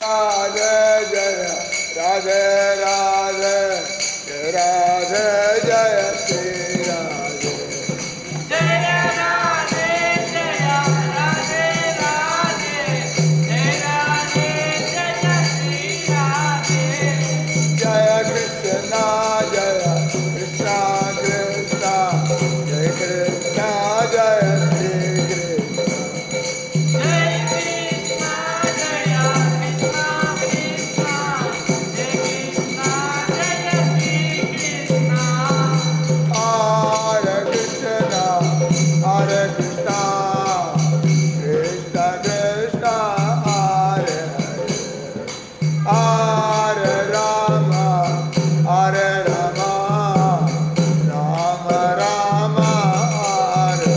राधे जय राधे राधे राधे जय श्री राधे जय राधे जय राधे राधे जय राधे जय श्री राधे जय कृष्णा कृष्णा जय कृष्णा जय श्री कृष्ण जय कृष्णा जय कृष्णा कृष्णा जय कृष्णा जय श्री कृष्णा हरे Krishna Krishna Krishna Hare Hare Hare Ram Ram Ram Hare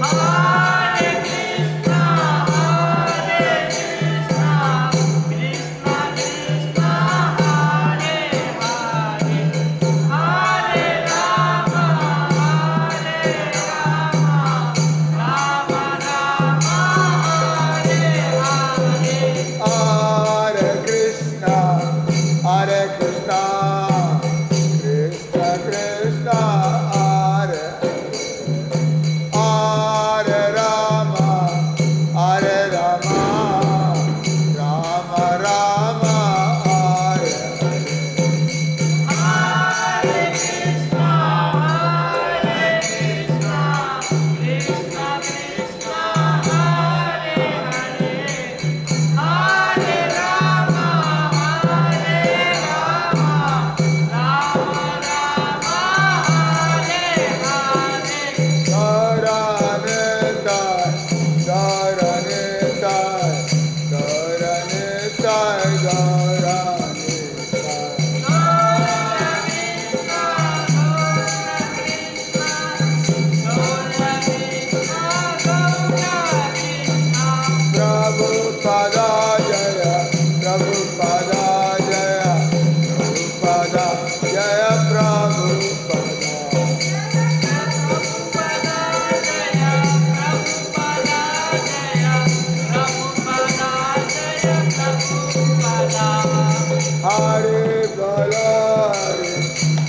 Hare Krishna Krishna Krishna Hare Hare Hare Ram Ram Ram Hare Hare Hare Krishna Krishna Krishna Hare Hare Ram Ram Ram Hare Hare Krishna Krishna Krishna Hare Hare Hare Ram Ram Hare Hare Prabhupada Jaya, Prabhupada Jaya, Prabhupada Jaya, Prabhupada. Hare Bala,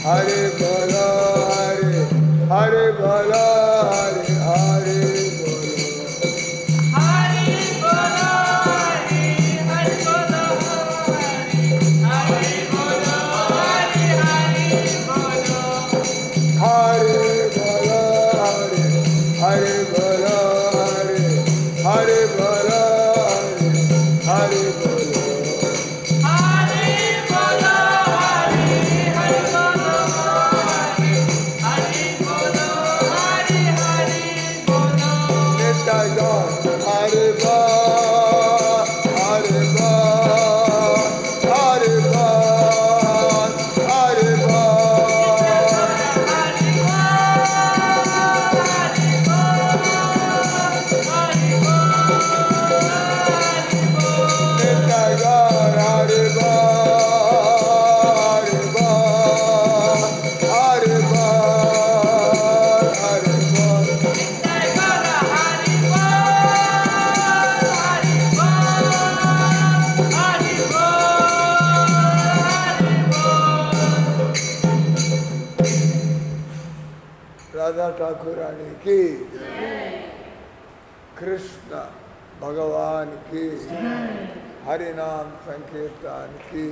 Hare Bala, Hare Bala, Hare Hare Bala, Hare Bala, Hare Bala, Hare Bala. Nitai Gaur, Hare Bal, Hare Bal, Hare Bal, Hare Bal. Nitai Gaur, Hare Bal, Hare Bal, Hare Bal, Hare Bal. Radha Thakur रानी की कृष्ण भगवान की हरि नाम संकीर्तन की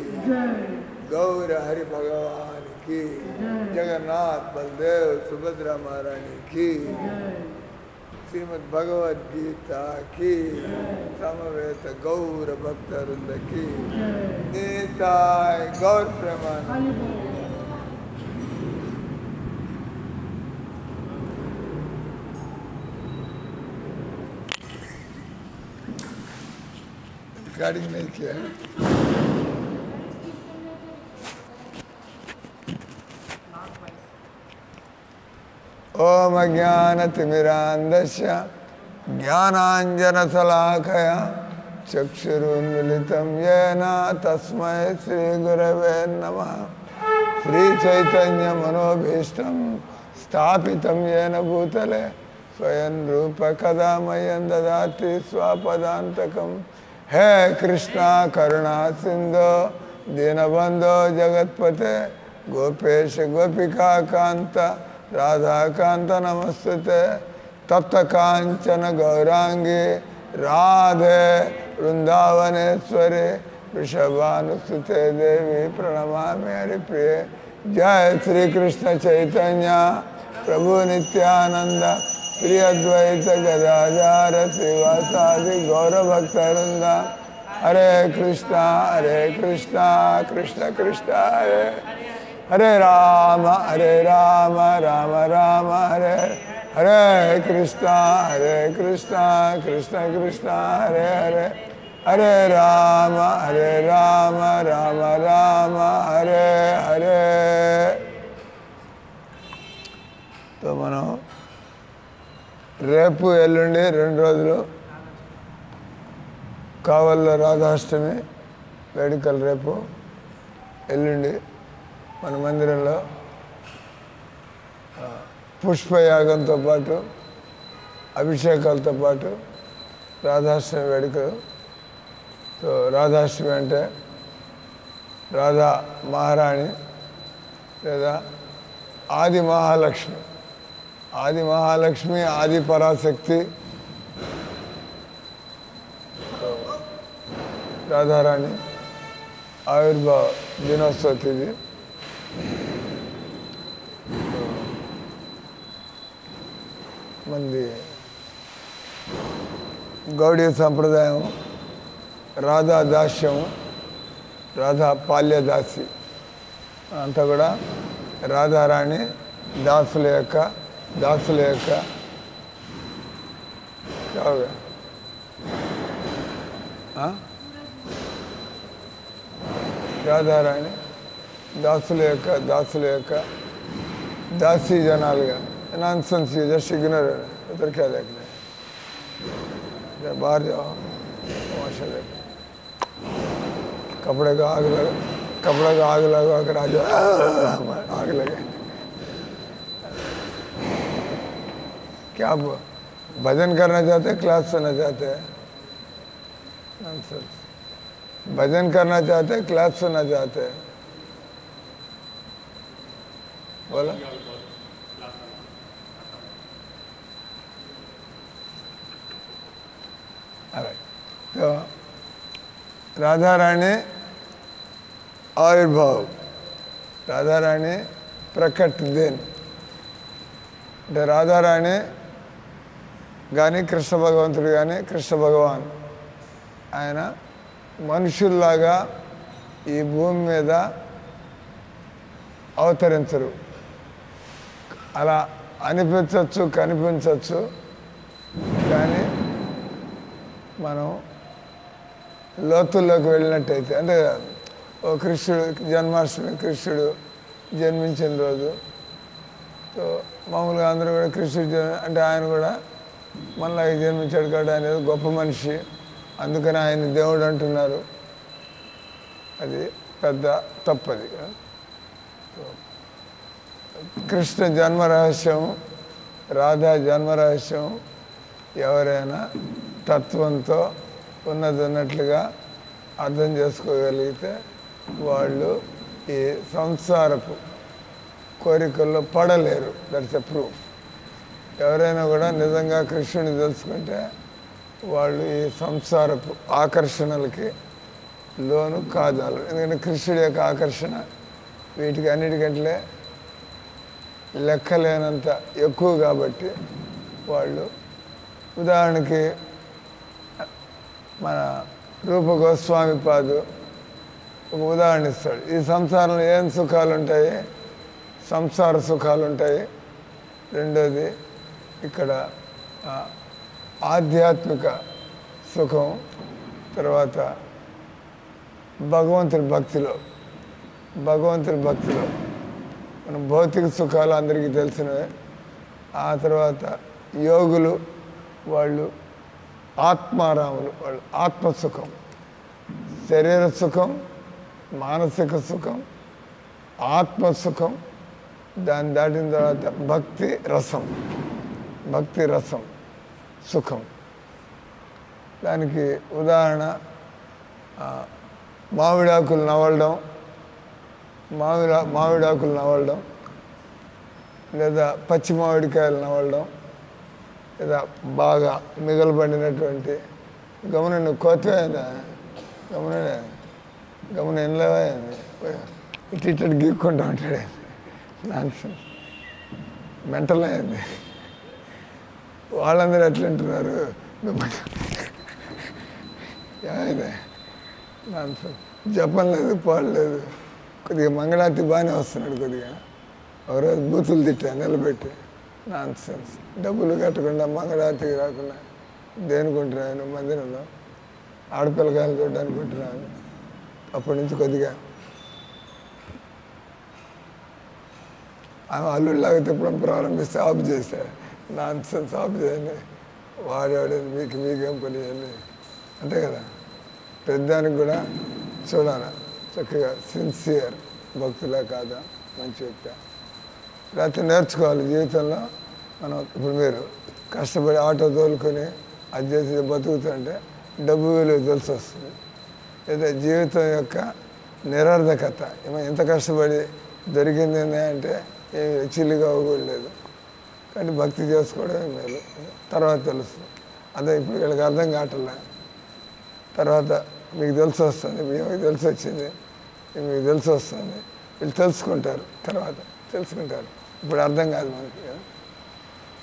गौर हरि भगवान की जगन्नाथ बलदेव सुभद्रा महारानी की श्रीमद् भगवद गीता की समवेत गौर भक्त वृंद की निताय गौर प्रेमानंद। रिकॉर्डिंग नहीं किया है। ओम अज्ञानतिमिरान्धस्य ज्ञानाञ्जनशलाकया चक्षुरुन्मिलितं येन तस्मै श्रीगुरवे नमः। श्रीचैतन्यमनोभीष्टं स्थापितं येन भूतले स्वयं रूप कदा मह्यं ददाति स्वपदान्तकं హే కృష్ణ కరుణా సింధో దీనబంధో జగత్పతే గోపేశ గోపికా కాంత రాధాకాంత నమస్తుతే తప్త కాంచన గౌరాంగి రాధే వృందావనేశ్వరి వృషభానుసుతే దేవి ప్రణమామి హరిప్రియ. జయ శ్రీకృష్ణ చైతన్య ప్రభు నిత్యానంద శ్రీ అద్వైత గదాధార శ్రీవాసాది గౌరభక్తవృంద. హరే కృష్ణ కృష్ణ కృష్ణ హరే హరే రామ రామ రామ హరే హరే కృష్ణ కృష్ణ కృష్ణ హరే హరే హరే రామ రామ రామ హరే హరే. తో మనం రేపు ఎల్లుండి 2 రోజులు కావల్లో రాధాష్టమి వేడుకలు. రేపు ఎల్లుండి మన మందిరంలో పుష్పయాగంతో పాటు అభిషేకాలతో పాటు రాధాష్టమి వేడుకలు. సో రాధాష్టమి అంటే రాధా మహారాణి లేదా ఆది మహాలక్ష్మి. ఆది మహాలక్ష్మి, ఆది పరాశక్తి రాధారాణి ఆవిర్భావ దినోత్సవ తిథి. మంది గౌడీయ సంప్రదాయం రాధా దాస్యం, రాధా పాల్యదాసి అంతా కూడా రాధారాణి దాసుల యొక్క రాధారాణి దాసుల యొక్క दासी जनालगा नॉनसेंस ये जस्ट इग्नोर उधर क्या देखना है बाहर जाओ तमाशा देख कपड़े का आग लगा कर आ जाओ आग लगे क्या आप भजन करना चाहते हैं क्लास सुनना चाहते हैं नॉनसेंस भजन करना चाहते हैं क्लास सुनना चाहते हैं बोला तो राधा रानी आविर्भाव राधा रानी प्रकट दिन राधा रानी गानी कृष्ण भगवंतुडु गानी कृष्ण भगवान आयन मनुष्युल्लागा ఈ భూమి మీద అవతరించరు అలా అనిపించవచ్చు కనిపించవచ్చు కానీ మనం లోతుల్లోకి వెళ్ళినట్టయితే అంటే ఓ కృష్ణుడు జన్మాష్టమి కృష్ణుడు జన్మించిన రోజు సో మామూలుగా అందరూ కూడా కృష్ణుడు అంటే ఆయన కూడా మనలాగే జన్మించాడు కాబట్టి ఆయన గొప్ప మనిషి అందుకని ఆయన దేవుడు అంటున్నారు అది పెద్ద తప్పది కృష్ణ జన్మ రహస్యం రాధా జన్మ రహస్యం ఎవరైనా తత్వంతో ఉన్నట్లుగా అర్థం చేసుకోగలిగితే వాళ్ళు ఈ సంసారపు కోరికల్లో పడలేరు దట్స్ ఎ ప్రూఫ్ ఎవరైనా కూడా నిజంగా కృష్ణుని తెలుసుకుంటే వాళ్ళు ఈ సంసారపు ఆకర్షణలకి లోను కాదాలు ఎందుకంటే కృష్ణుడి యొక్క ఆకర్షణ వీటికి అన్నిటికంటే లెక్కలేనంత ఎక్కువ కాబట్టి వాళ్ళు ఉదాహరణకి మన రూప గోస్వామి పాదు ఒక ఉదాహరణ ఇస్తాడు ఈ సంసారంలో ఏం సుఖాలు ఉంటాయి సంసార సుఖాలు ఉంటాయి రెండోది ఇక్కడ ఆధ్యాత్మిక సుఖం తర్వాత భగవంతుడి భక్తిలో మన భౌతిక సుఖాలు అందరికీ తెలిసినవే ఆ తర్వాత యోగులు వాళ్ళు ఆత్మారాములు వాళ్ళు ఆత్మసుఖం శరీర సుఖం మానసిక సుఖం ఆత్మసుఖం దాన్ని దాటిన తర్వాత భక్తి రసం సుఖం దానికి ఉదాహరణ మామిడాకులు నవలడం, మామిడాకులు నవలడం, లేదా పచ్చి మామిడికాయలు నవలడం, లేదా బాగా మిగలబడినటువంటి గమనండి కోతమైందా గమనం ఎనలేవా ఇటు ఇటు గీక్కుంటూ ఉంటాడు. నాన్సెన్స్ మెంటల్ అయింది. వాళ్ళందరూ ఎట్లంటున్నారు నాన్సెన్స్. జపం లేదు, పాడు లేదు. కొద్దిగా మంగళారతి బాగానే వస్తున్నాడు. కొద్దిగా ఒకరోజు బూతులు తిట్టా నిలబెట్టి. నాన్సెన్స్. డబ్బులు కట్టకుండా మంగళారతికి రాకుండా దేనికుంటున్నాను మందిరంలో ఆడపిల్లకాయలు చూడడానుకుంటున్నాను. అప్పటి నుంచి కొద్దిగా ఆమె అల్లుడిలాగా తిప్పడం ప్రారంభిస్తే ఆఫ్ చేశాడు. నాన్సెన్స్ ఆఫ్ చేయండి. వాడేవాడేది మీకేం పని చేయండి అంతే కదా. పెద్దానికి కూడా చూడాలి చక్కగా సిన్సియర్ భక్తులే కాదా మంచి వ్యక్తి లేకపోతే నేర్చుకోవాలి జీవితంలో. మనం ఇప్పుడు మీరు కష్టపడి ఆటో తోలుకొని అది చేసి బతుకుతుంటే డబ్బు విలువ తెలిసి వస్తుంది. లేదా జీవితం యొక్క నిరర్ధకత, ఎంత కష్టపడి దొరికింది అంటే చిల్లిగా అవ్వకూడలేదు. కానీ భక్తి చేసుకోవడమే మేలు. తర్వాత తెలుస్తుంది. అదే ఇప్పుడు వీళ్ళకి అర్థం కావట్లే. తర్వాత మీకు తెలిసి వస్తుంది, మీకు తెలిసి వచ్చింది, మీకు తెలిసి వస్తుంది. వీళ్ళు తెలుసుకుంటారు, తర్వాత తెలుసుకుంటారు. ఇప్పుడు అర్థం కాదు మనకి.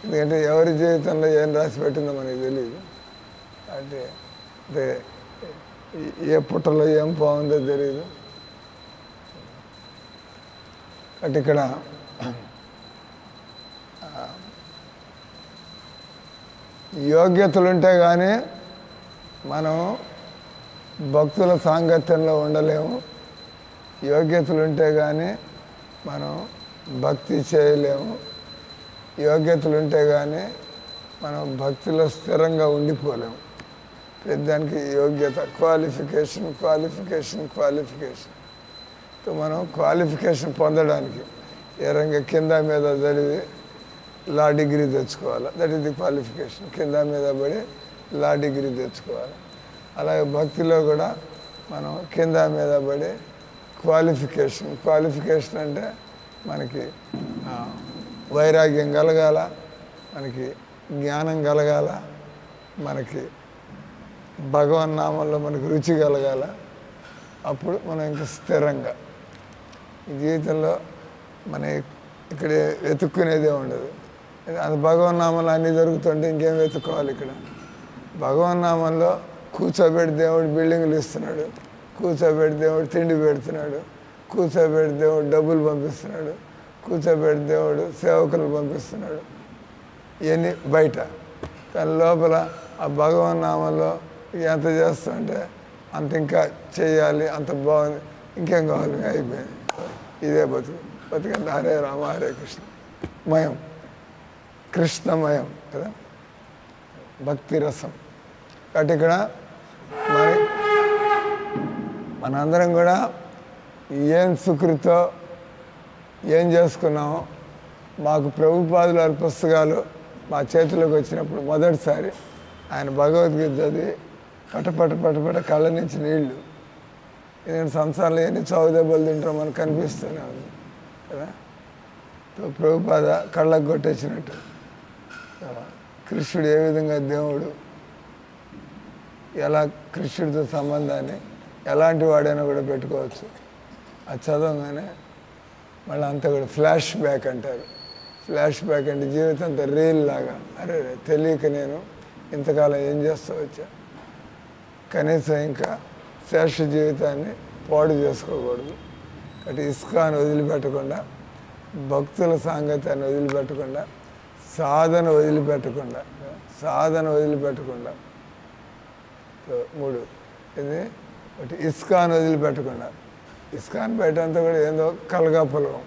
ఎందుకంటే ఎవరి జీవితంలో ఏం రాసి పెట్టిందో మనకి తెలియదు. అంటే ఏ పుట్టలో ఏం బాగుందో తెలియదు. అంటే ఇక్కడ యోగ్యతలుంటే కానీ మనం భక్తుల సాంగత్యంలో ఉండలేము. యోగ్యతలుంటే కానీ మనం భక్తి చేయలేము. యోగ్యతలుంటే కానీ మనం భక్తిలో స్థిరంగా ఉండిపోలేము. దానికి యోగ్యత, క్వాలిఫికేషన్. మనం క్వాలిఫికేషన్ పొందడానికి ఏ రంగ కింద మీద చదివి లా డిగ్రీ తెచ్చుకోవాలి. That is the qualification. కింద మీద పడి లా డిగ్రీ తెచ్చుకోవాలి. అలాగే భక్తిలో కూడా మనం కింద మీద పడి క్వాలిఫికేషన్ అంటే మనకి వైరాగ్యం కలగాల, మనకి జ్ఞానం కలగాల, మనకి భగవన్నామంలో మనకి రుచి కలగాల. అప్పుడు మనం ఇంకా స్థిరంగా జీవితంలో మన ఇక్కడ వెతుక్కునేదే ఉండదు. అది భగవన్నామంలో అన్నీ దొరుకుతుంటే ఇంకేం వెతుక్కోవాలి. ఇక్కడ భగవన్నామంలో కూర్చోబెట్టి దేవుడు బిల్డింగ్లు ఇస్తున్నాడు, కూర్చోబెట్టి దేవుడు తిండి పెడుతున్నాడు, కూర్చోబెట్టి దేవుడు డబ్బులు పంపిస్తున్నాడు, కూర్చోబెట్టి దేవుడు సేవకులు పంపిస్తున్నాడు. ఇవన్నీ బయట. కానీ లోపల ఆ భగవన్నామంలో ఎంత చేస్తుంటే అంత ఇంకా చేయాలి, అంత బాగుంది, ఇంకేం కావాలి, అయిపోయింది. ఇదే బతుకంటే హరే రామ హరే కృష్ణ మయం, కృష్ణమయం కదా భక్తి రసం. కాబట్టి ఇక్కడ మనందరం కూడా ఏం సుకృతో ఏం చేసుకున్నామో, మాకు ప్రభుపాదుల వారి పుస్తకాలు మా చేతిలోకి వచ్చినప్పుడు మొదటిసారి ఆయన భగవద్గీత చదివి పటపట కళ్ళ నుంచి నీళ్లు. ఎందుకంటే సంసారంలో ఎన్ని చావు దెబ్బలు తింటారో మనకు కనిపిస్తూనే ఉంది కదా. ప్రభుపాద కళ్ళకు కొట్టేసినట్టు కృష్ణుడు ఏ విధంగా దేవుడు, ఎలా కృష్ణుడితో సంబంధాన్ని ఎలాంటి వాడైనా కూడా పెట్టుకోవచ్చు. అది చదవగానే మళ్ళీ అంతా కూడా ఫ్లాష్ బ్యాక్ అంటారు. ఫ్లాష్ బ్యాక్ అంటే జీవితం అంతా రీల్ లాగా. అరే తెలియక నేను ఇంతకాలం ఏం చేస్తూ వచ్చా, కనీసం ఇంకా శేష జీవితాన్ని పాడు చేసుకోకూడదు. కాబట్టి ఇస్కాన్ని వదిలిపెట్టకుండా, భక్తుల సాంగత్యాన్ని వదిలిపెట్టకుండా, సాధన వదిలిపెట్టకుండా 3 ఇది ఒకటి ఇస్కాన్ వదిలిపెట్టకుండా. ఇస్కాన్ బయట అంతా కూడా ఏందో కలగాపులం,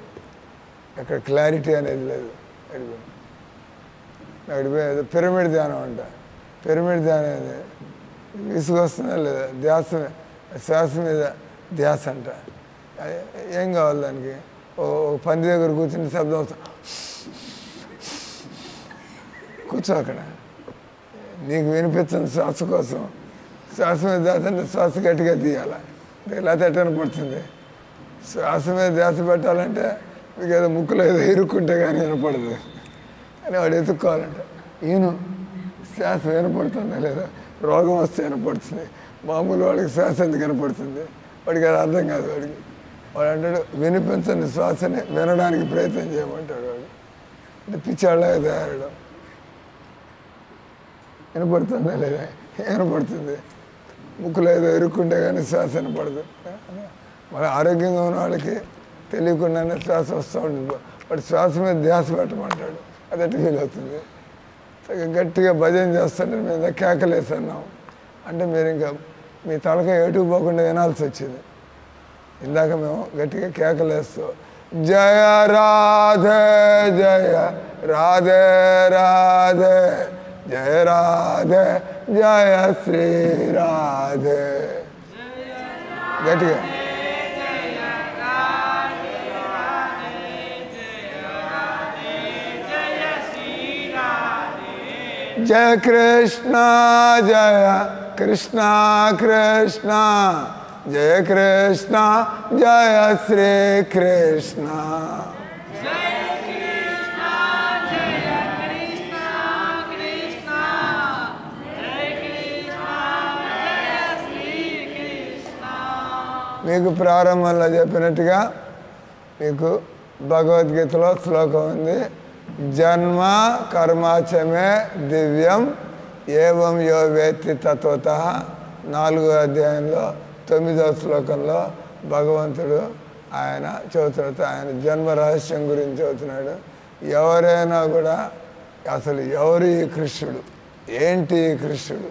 ఎక్కడ క్లారిటీ అనేది లేదు. అడిపోయేది పిరమిడ్ ధ్యానం అంట. పిరమిడ్ ధ్యానం అనేది విసుగొస్తుందా లేదా, శ్వాస మీద ధ్యాస అంట. ఏం కావాలి దానికి? ఓ పంది దగ్గర కూర్చుని శబ్దం వస్తా, కూర్చో అక్కడ, నీకు వినిపించని శ్వాస కోసం శ్వాస మీద ధ్యాస అంటే శ్వాస గట్టిగా తీయాలి, లేకపోతే ఎట్టని పడుతుంది. శ్వాస మీద ధ్యాస పెట్టాలంటే మీకు ఏదో ముక్కులో ఏదో ఇరుక్కుంటే కానీ వినపడదు అని వాడు ఎత్తుక్కోవాలంట. ఈయన శ్వాస వినపడుతుందా లేదా, రోగం వస్తే వినపడుతుంది, మామూలు వాడికి శ్వాస ఎందుకు వినపడుతుంది, వాడికి అది అర్థం కాదు. వాడు అంటాడు వినిపించని శ్వాసని వినడానికి ప్రయత్నం చేయమంటాడు. వాడు అంటే పిచ్చాళ్ళగా తయారడం. వినపడుతుందా లేదా, వినపడుతుంది, ముక్కులో ఏదో ఇరుక్కుంటే కానీ శ్వాస వినపడదు. మన ఆరోగ్యంగా ఉన్న వాళ్ళకి తెలియకుండానే శ్వాస వస్తూ ఉంటుంది. వాడు శ్వాస మీద ధ్యాస పెట్టమంటాడు, అది ఎట్లా ఫీల్ అవుతుంది. గట్టిగా భజన చేస్తుంటే మేము కేకలేసన్నాం అంటే మీరు ఇంకా మీ తలకాయ ఎటుకు పోకుండా వినాల్సి వచ్చింది. ఇందాక మేము గట్టిగా కేకలేస్తూ జయ రాధే జయ రాధే రాధే జయ రాధే జయ శ్రీ రాధే గట్టిగా జయ కృష్ణ జయ కృష్ణ కృష్ణ జయ కృష్ణ జయ శ్రీ కృష్ణ మీకు ప్రారంభంలో చెప్పినట్టుగా మీకు భగవద్గీతలో శ్లోకం ఉంది. జన్మ కర్మాచమే దివ్యం ఏవం యో వేత్తి తత్వతః 4వ అధ్యాయంలో 9వ శ్లోకంలో భగవంతుడు ఆయన చెబుతున్నాడు, ఆయన జన్మ రహస్యం గురించి చెబుతున్నాడు. ఎవరైనా కూడా అసలు ఎవరు ఈ కృష్ణుడు, ఏంటి ఈ కృష్ణుడు,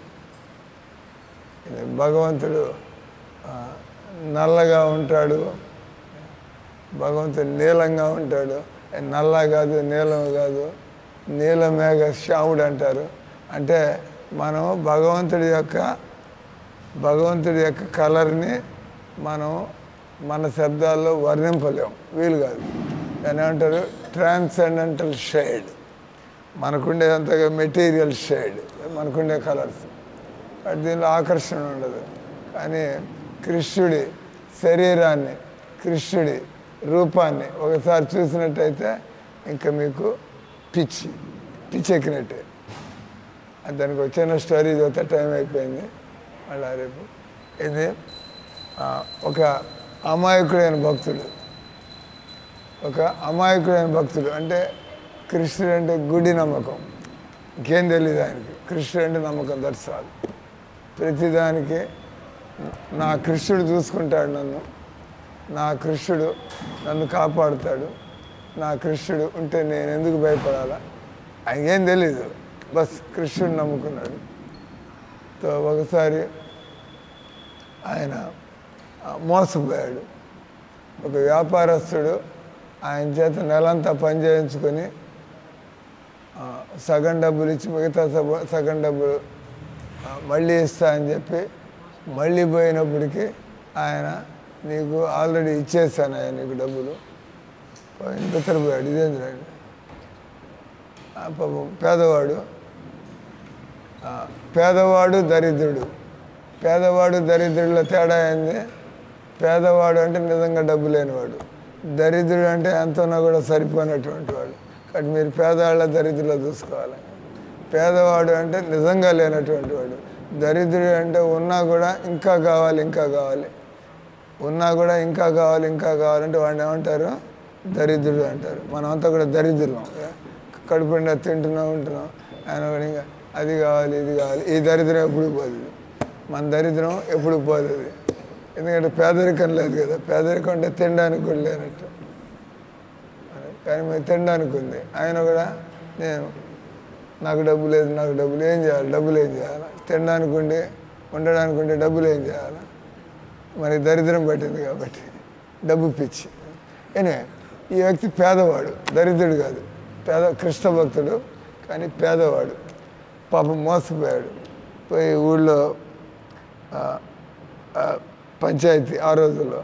భగవంతుడు నల్లగా ఉంటాడు, భగవంతుడు నీలంగా ఉంటాడు. నల్ల కాదు, నీలం కాదు, నీలమేఘ శ్యాముడు అంటారు. అంటే మనం భగవంతుడి యొక్క కలర్ని మనం మన శబ్దాల్లో వర్ణింపలేం, వీలు కాదు. దాన్ని ఏమంటారు ట్రాన్సెండెంటల్ షేడ్. మనకుండేదంతగా మెటీరియల్ షేడ్, మనకుండే కలర్స్, దీనిలో ఆకర్షణ ఉండదు. కానీ కృష్ణుడి శరీరాన్ని, కృష్ణుడి రూపాన్ని ఒకసారి చూసినట్టయితే ఇంకా మీకు పిచ్చెక్కినట్టే. దానికి ఒక చిన్న స్టోరీ చదివితే టైం అయిపోయింది, మళ్ళీ రేపు. ఇది ఒక అమాయకుడైన భక్తుడు అంటే కృష్ణుడు అంటే గుడి నమ్మకం, ఇంకేం తెలియదు ఆయనకి. కృష్ణుడు అంటే నమ్మకం, దర్శాలు. ప్రతిదానికి నా కృష్ణుడు చూసుకుంటాడు నన్ను, నా కృష్ణుడు నన్ను కాపాడుతాడు, నా కృష్ణుడు ఉంటే నేను ఎందుకు భయపడాలా, ఆయనకేం తెలీదు, బస్ కృష్ణుడు నమ్ముకున్నాడు. ఒకసారి ఆయన మోసపోయాడు. ఒక వ్యాపారస్తుడు ఆయన చేత నెలంతా పని చేయించుకొని సగం డబ్బులు ఇచ్చి మిగతా సగం డబ్బులు మళ్ళీ ఇస్తా అని చెప్పి మళ్ళీ పోయినప్పటికీ ఆయన నీకు ఆల్రెడీ ఇచ్చేసాను ఆయన నీకు డబ్బులు బిత్తరపోయాడు. ఇదేంద్రండి పాపం పేదవాడు దరిద్రుడిలో తేడా అయింది. పేదవాడు అంటే నిజంగా డబ్బు లేనివాడు, దరిద్రుడు అంటే ఎంతోనా కూడా సరిపోయినటువంటి వాడు. కాబట్టి మీరు పేదవాళ్ళ దరిద్రులో చూసుకోవాలి. పేదవాడు అంటే నిజంగా లేనటువంటి వాడు, దరిద్రుడు అంటే ఉన్నా కూడా ఇంకా కావాలి కావాలంటే వాడిని ఏమంటారు, దరిద్రుడు అంటారు. మనమంతా కూడా దరిద్రులం, కడుపుండా తింటున్నాం ఉంటున్నాం, ఆయన కూడా ఇంకా అది కావాలి ఇది కావాలి. ఈ దరిద్రం ఎప్పుడు పోదు, మన దరిద్రం ఎప్పుడు పోతుంది. ఎందుకంటే పేదరికం లేదు కదా, పేదరికం అంటే తినడానికి కూడా లేనట్టు. కానీ మేము తినడానికి ఉంది, ఆయన కూడా నాకు డబ్బు లేదు ఏం చేయాలి, డబ్బులు ఏం చేయాలి, తినడానికి ఉండి ఉండడానికి ఉండే డబ్బులు ఏం చేయాలి, మరి దరిద్రం పట్టింది కాబట్టి డబ్బు పిచ్చి. ఎనివే ఈ వ్యక్తి పేదవాడు, దరిద్రుడు కాదు, కృష్ణ భక్తుడు కానీ పేదవాడు. పాపం మోసపోయాడు. పోయి ఊళ్ళో పంచాయతీ, ఆ రోజుల్లో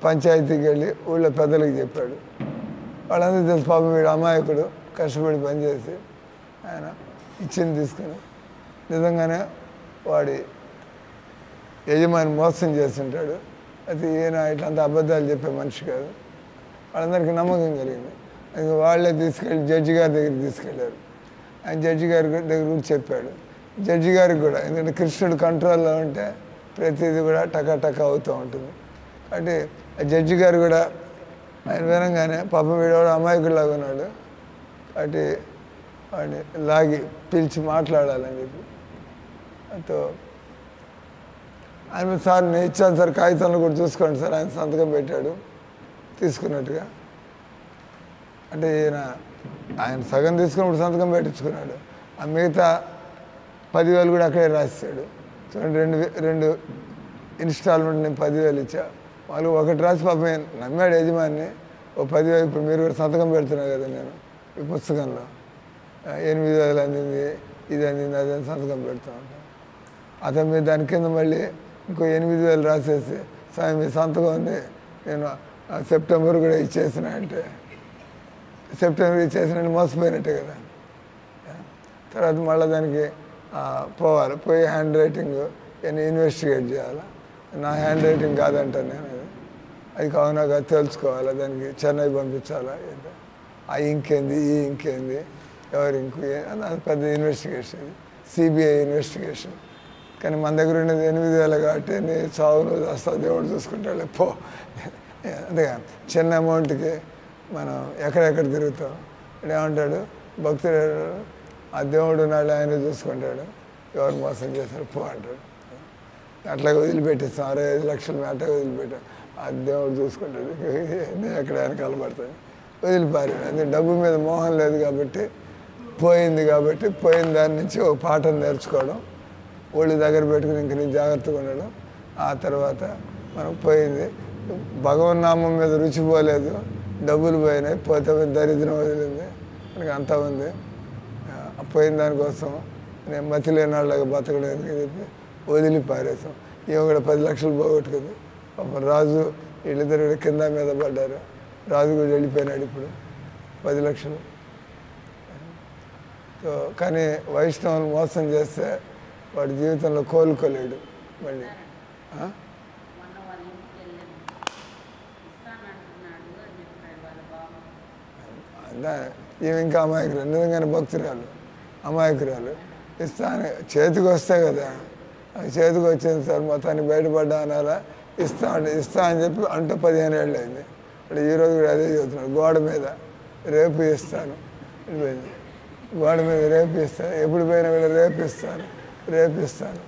పంచాయతీకి వెళ్ళి ఊళ్ళో పెద్దలకు చెప్పాడు. వాళ్ళందరూ తెలుసు పాపం వీడు అమాయకుడు, కష్టపడి పనిచేసి ఆయన ఇచ్చింది తీసుకుని నిజంగానే వాడి యజమాని మోసం చేస్తుంటాడు. అయితే ఈయన ఇట్లంతా అబద్ధాలు చెప్పే మనిషి కాదు. వాళ్ళందరికీ నమ్మకం కలిగింది. అది వాళ్ళే తీసుకెళ్ళి జడ్జి గారి దగ్గరికి తీసుకెళ్ళారు. ఆయన జడ్జి గారి దగ్గర కూడా చెప్పాడు. జడ్జి గారికి కూడా, ఎందుకంటే కృష్ణుడు కంట్రోల్లో ఉంటే ప్రతిదీ కూడా టకా అవుతూ ఉంటుంది. కాబట్టి ఆ జడ్జి గారు కూడా ఆయన వినంగానే పాపం వీడవాడు అమాయకుడిలాగా ఉన్నాడు, కాబట్టి వాడిని లాగి పిలిచి మాట్లాడాలని చెప్పి అంతో ఆయన సార్ నేను ఇచ్చాను సార్, కాగితంలో కూడా చూసుకోండి సార్, ఆయన సంతకం పెట్టాడు తీసుకున్నట్టుగా. అంటే ఆయన సగం తీసుకున్నప్పుడు సంతకం పెట్టించుకున్నాడు. ఆ మిగతా 10,000 కూడా అక్కడే రాశాడు. చూడండి, రెండు ఇన్స్టాల్మెంట్ నేను 10,000 ఇచ్చా. వాళ్ళు ఒకటి రాసి పాపం నమ్మాడు యజమాని. ఓ 10,000 ఇప్పుడు మీరు కూడా సంతకం పెడుతున్నారు కదా నేను ఈ పుస్తకంలో 8,000 అందింది, ఇది అందింది, అదే సంతకం పెడుతూ ఉంటాను. అతను మీద దాని కింద మళ్ళీ ఇంకో 8,000 రాసేసి స్వామి మీ సంతకం ఉంది, నేను సెప్టెంబర్ కూడా ఇచ్చేసిన అంటే సెప్టెంబర్ ఇచ్చేసిన మోసపోయినట్టే కదా. తర్వాత మళ్ళీ దానికి పోవాలి, పోయి హ్యాండ్ రైటింగ్ ఇన్వెస్టిగేట్ చేయాలి. నా హ్యాండ్ రైటింగ్ కాదంటాను నేను, అది కావునా కాదు తెలుసుకోవాలి, దానికి చెన్నై పంపించాలా, ఆ ఇంకేంది ఈ ఇంకేంది ఎవరు ఇంకో అది పెద్ద ఇన్వెస్టిగేషన్, సిబిఐ ఇన్వెస్టిగేషన్. కానీ మన దగ్గర ఉండేది 8,000 కాబట్టి నీ చావు నువ్వు వస్తావు, దేవుడు చూసుకుంటాడు పో. అంతేగా చిన్న అమౌంట్కి మనం ఎక్కడెక్కడ తిరుగుతాం. ఏమంటాడు భక్తుడు, ఆ దేవుడు నాడు ఆయన చూసుకుంటాడు, ఎవరు మోసం చేస్తారు పో అంటాడు. అట్లాగే వదిలిపెట్టేస్తాం, 65 లక్షలు అట్లా వదిలిపెట్టాం, ఆ దేవుడు చూసుకుంటాడు, నేను ఎక్కడ వెనకాల పడతాను వదిలిపారు. అది డబ్బు మీద మోహం లేదు కాబట్టి, పోయింది కాబట్టి పోయిన దాని నుంచి ఒక పాఠం నేర్చుకోవడం, ఒళ్ళు దగ్గర పెట్టుకుని ఇంక నేను జాగ్రత్తగా ఉండడం. ఆ తర్వాత మనం పోయింది భగవన్నామం మీద రుచి పోలేదు, డబ్బులు పోయినాయి, పోతే దరిద్రం వదిలింది, మనకి అంతా ఉంది. పోయిన దానికోసం నేను మతి లేని వాళ్ళగా బతకడానికి చెప్పి వదిలి పారేసాం. ఈమె కూడా 10 లక్షలు పోగొట్టుకుంది. పాపం రాజు వీళ్ళిద్దరు కూడా కింద మీద పడ్డారు. రాజు కూడా వెళ్ళిపోయినాడు ఇప్పుడు 10 లక్షలు. సో కానీ వైష్ణవులు మోసం చేస్తే వాడి జీవితంలో కోలుకోలేడు మళ్ళీ. ఈమె ఇంకా అమాయకురాలు, నిజంగానే భక్తురాలు, అమాయకురాలు. ఇస్తాను చేతికి వస్తే కదా, చేతికి వచ్చింది సార్ మొత్తానికి బయటపడ్డా అనాలా, ఇస్తా అని చెప్పి అంటే 15 ఏళ్ళు అయింది. అంటే ఈరోజు కూడా అదే చెబుతున్నాడు, గోడ మీద రేపు ఇస్తాను, గోడ మీద రేపు ఇస్తాను, ఎప్పుడు పోయినా కూడా రేపు ఇస్తాను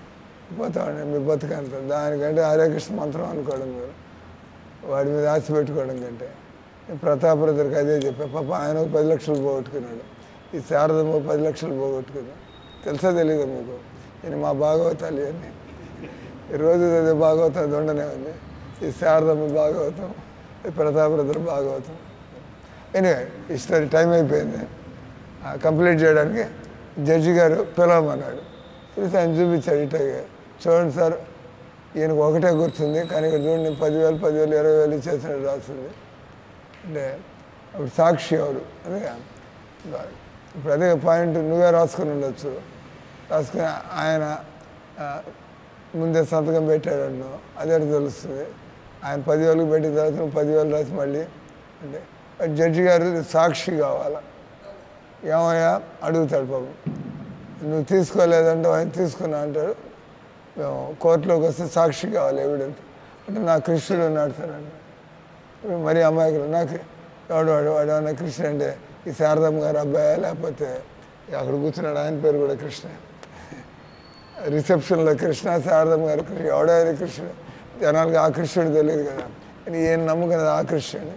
పోతామండి మీ బతుకంత. దానికంటే హరే కృష్ణ మంత్రం అనుకోవడం మీరు, వాడి మీద ఆశ పెట్టుకోవడం కంటే. ప్రతాపరుద్రికి అదే చెప్పా, పాప ఆయన 10 లక్షలు పోగొట్టుకున్నాడు, ఈ శారదమ్మ 10 లక్షలు పోగొట్టుకున్నాడు. తెలుసా తెలీదా మీకు? నేను మా భాగవతాలు అని రోజు అదే భాగవతం ఉండనే ఉంది. ఈ శారదమ్మ భాగవతం, ఈ ప్రతాపరుద్ర భాగవతం. ఎనివే ఈ స్టోరీ టైం అయిపోయింది, కంప్లీట్ చేయడానికి జడ్జి గారు పిలవమన్నాడు. పిలిచి ఆయన చూపించాడు, ఇట్లాగే చూడండి సార్ ఈయనకు ఒకటే గుర్తుంది, కానీ ఇక్కడ చూడండి 10,000 20,000 ఇచ్చేసినట్టు రాస్తుంది. అంటే అప్పుడు సాక్షి ఎవరు అదే ఇప్పుడు అదే పాయింట్ నువ్వే రాసుకుని ఉండొచ్చు, రాసుకుని ఆయన ముందే సంతకం పెట్టాడన్నో అదే తెలుస్తుంది. ఆయన 10,000 పెట్టిన తర్వాత నువ్వు 10,000 రాసి మళ్ళీ అంటే జడ్జి గారు సాక్షి కావాలా, ఏమయ్యా అడుగుతాడు పాపం, నువ్వు తీసుకోలేదంటే ఆయన తీసుకున్నా అంటాడు. మేము కోర్టులోకి వస్తే సాక్షి కావాలి, ఎవిడెన్స్ అంటే నా కృష్ణుడు ఉన్నాడు సార్ అంటే. మరి అమ్మాయికుడు నాకు వాడు అన్న కృష్ణ అంటే ఈ శారదమ్మ గారు అబ్బాయా లేకపోతే అక్కడ కూర్చున్నాడు ఆయన పేరు కూడా కృష్ణ, రిసెప్షన్లో కృష్ణ, శారదమ్మ గారు కృష్ణ, ఎవడారి కృష్ణుడు, జనాలకి ఆ కృష్ణుడు తెలియదు కదా. కానీ ఈయన నమ్ముకున్నది ఆ కృష్ణుని,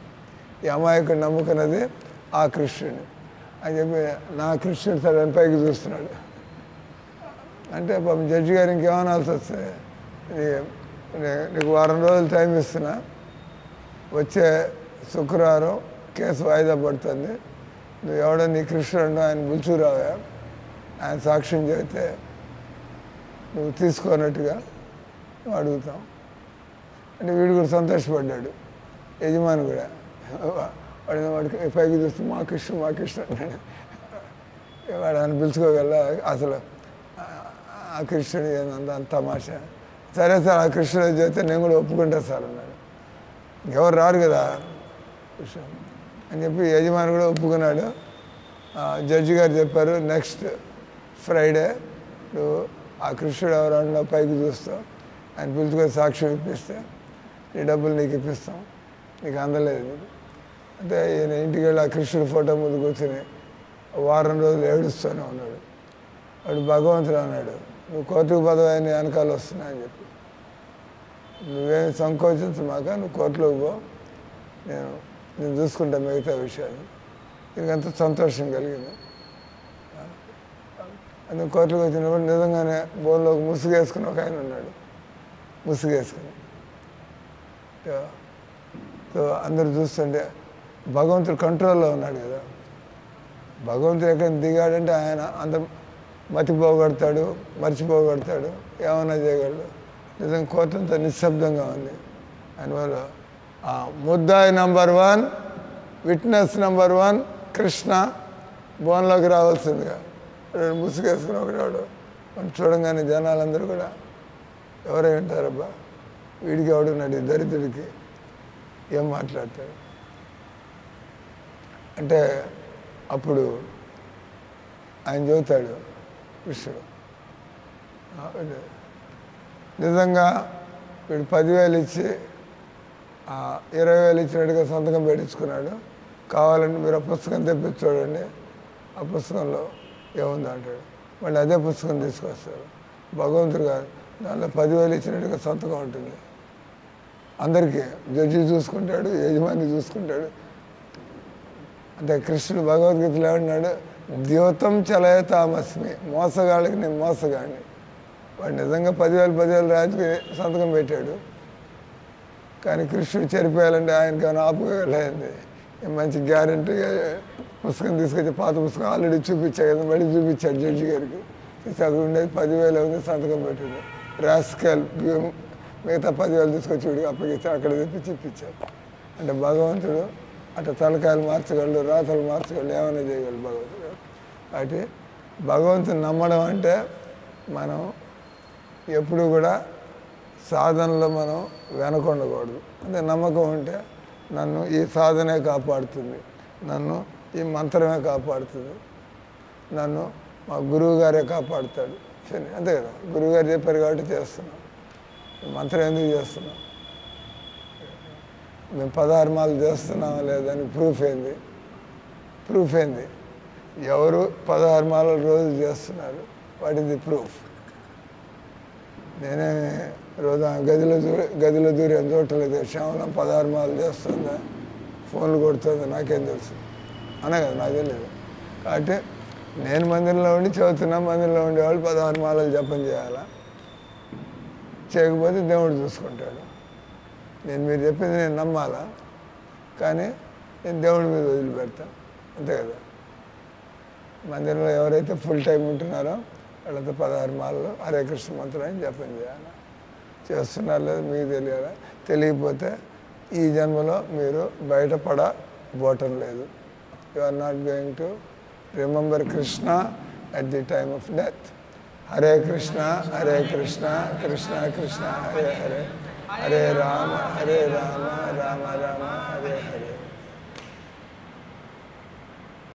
ఈ అమాయకుడు నమ్ముకున్నది ఆ కృష్ణుని అని చెప్పి నా కృష్ణుడు సార్ అని పైకి చూస్తున్నాడు. అంటే పాపం జడ్జి గారు ఇంకేమనాల్సి వస్తుంది, నీకు 1 వారం రోజులు టైం ఇస్తున్నా, వచ్చే శుక్రవారం కేసు వాయిదా పడుతుంది, నువ్వు ఎవడో నీ కృష్ణుడు ఆయన పిలుచుకురావా, ఆయన సాక్ష్యం చెబితే నువ్వు తీసుకోనట్టుగా నువ్వు అడుగుతాం అంటే వీడు కూడా సంతోషపడ్డాడు, యజమాని కూడా. వాడికి పైకి చూస్తే మా కృష్ణ అన్నాడు. వాడు ఆయన పిలుచుకోగల అసలు ఆ కృష్ణుడు అంత తమాషా సరే సార్ ఆ కృష్ణుడు చేస్తే నేను కూడా ఒప్పుకుంటా సార్ అన్నాడు. ఎవరు రారు కదా కృష్ణ అని చెప్పి యజమాని కూడా ఒప్పుకున్నాడు. జడ్జి గారు చెప్పారు, నెక్స్ట్ ఫ్రైడే నువ్వు ఆ కృష్ణుడు ఎవరు అన్నా పైకి చూస్తావు, ఆయన పిలుచుకొని సాక్ష్యం ఇప్పిస్తే నీ డబ్బులు నీకు ఇప్పిస్తాం, నీకు అందలేదు నీకు. అంటే ఈయన ఇంటికి వెళ్ళి ఆ కృష్ణుడి ఫోటో ముందు కూర్చొని వారం రోజులు ఏడుస్తూనే ఉన్నాడు. వాడు భగవంతుడు అన్నాడు, నువ్వు కోర్టుకు పదవి నీ వెనకాల వస్తున్నాయని చెప్పి, నువ్వేమి సంకోచించమాక నువ్వు కోర్టులోకి పో, నేను చూసుకుంటా మిగతా విషయాలు. దీనికంత సంతోషం కలిగింది. అందుకు కోర్టుకు వచ్చినప్పుడు నిజంగానే బోన్లోకి ముసుగేసుకుని ఒక ఆయన ఉన్నాడు, ముసుగేసుకుని. సో అందరు చూస్తుంటే భగవంతుడు కంట్రోల్లో ఉన్నాడు కదా. భగవంతుడు ఎక్కడ దిగాడంటే ఆయన అంత మతిపోగొడతాడు, మర్చిపోగొడతాడు, ఏమైనా చేయగలడు. నిజంగా కోర్టు అంతా నిశ్శబ్దంగా ఉంది. అందువల్ల ముద్దాయి నంబర్ 1, విట్నెస్ నంబర్ 1 కృష్ణ బోన్లోకి రావాల్సిందిగా. ముసుగేసుకుని ఒకడాడు మనం చూడంగానే జనాలందరూ కూడా ఎవరై ఉంటారబ్బా, వీడికి ఎవడున్నాడు, ఈ దరిద్రుడికి ఏం మాట్లాడతాడు అంటే అప్పుడు ఆయన చెబుతాడు కృష్ణుడు, నిజంగా వీడు 10,000 ఇచ్చి 20,000 ఇచ్చినట్టుగా సంతకం పెట్టించుకున్నాడు, కావాలంటే మీరు ఆ పుస్తకం తెప్పించి చూడండి, ఆ పుస్తకంలో ఏముంది అంటాడు. మళ్ళీ అదే పుస్తకం తీసుకొస్తారు. భగవంతుడు గారు దానిలో 10,000 ఇచ్చినట్టుగా సంతకం ఉంటుంది. అందరికీ జడ్జి చూసుకుంటాడు, యజమాని చూసుకుంటాడు. అంటే కృష్ణుడు భగవద్గీతలో ఏమన్నాడు, ద్యోతం చలయతామస్మి, మోసగాళ్ళకి నేను మోసగాడిని. వాడు నిజంగా 10,000 రాజుకి సంతకం పెట్టాడు, కానీ కృష్ణుడు చెరిపేయాలంటే ఆయనకి ఏమైనా ఆపుకోలేంది. మంచి గ్యారంటీగా పుస్తకం తీసుకొచ్చి పాత పుస్తకం ఆల్రెడీ చూపించా కదా, మళ్ళీ చూపించాడు జడ్జి గారికి. అక్కడ ఉండేది 10,000 ఉంది, సంతకం పెట్టాడు. రాస్కెల్ మిగతా 10,000 తీసుకొచ్చి వీడికి అప్పగిస్తే అక్కడ తెప్పించి ఇప్పించారు. అంటే భగవంతుడు అట్లా తలకాయలు మార్చగలడు, రాతలు మార్చగలడు, ఏమైనా చేయగలడు భగవంతుడు. కాబట్టి భగవంతుని నమ్మడం అంటే మనం ఎప్పుడు కూడా సాధనలో మనం వెనకొండకూడదు. అంటే నమ్మకం ఉంటే నన్ను ఈ సాధనే కాపాడుతుంది, నన్ను ఈ మంత్రమే కాపాడుతుంది, నన్ను మా గురువు గారే కాపాడుతాడు. సరే అంతే కదా, గురువు గారు చెప్పారు కాబట్టి చేస్తున్నాం. మంత్రం ఎందుకు చేస్తున్నాం? మేము 16 మాలు చేస్తున్నామా లేదని ప్రూఫ్ ఏంది? ఎవరు 16 మాలలు రోజు చేస్తున్నారు? What is the proof? నేనే రోజు గదిలో దూరి అని చూడలేదు. శ్యామలం 16 మాలు చేస్తుందా, ఫోన్లు కొడుతుందా, నాకేం తెలుసు అనే కదా, నాకు తెలియదు. కాబట్టి నేను మందిరంలో ఉండి చదువుతున్నా, మందిరంలో ఉండేవాళ్ళు 16 మాలలు జపం చేయాలా? చేయకపోతే దేవుడు చూసుకుంటాడు. మీరు చెప్పింది నేను నమ్మాలా, కానీ నేను దేవుడి మీద వదిలిపెడతాను, అంతే కదా. మందిరంలో ఎవరైతే ఫుల్ టైం ఉంటున్నారో వాళ్ళతో 16 మాలలు హరే కృష్ణ మంత్రాన్ని జపం చేయాలి. చేస్తున్నారు లేదు మీకు తెలియాలా? తెలియకపోతే ఈ జన్మలో మీరు బయటపడబోటం లేదు. You are not going to remember Krishna at the time of death. Hare Krishna Krishna Krishna Hare Hare, Hare Rama Rama Rama Hare Hare.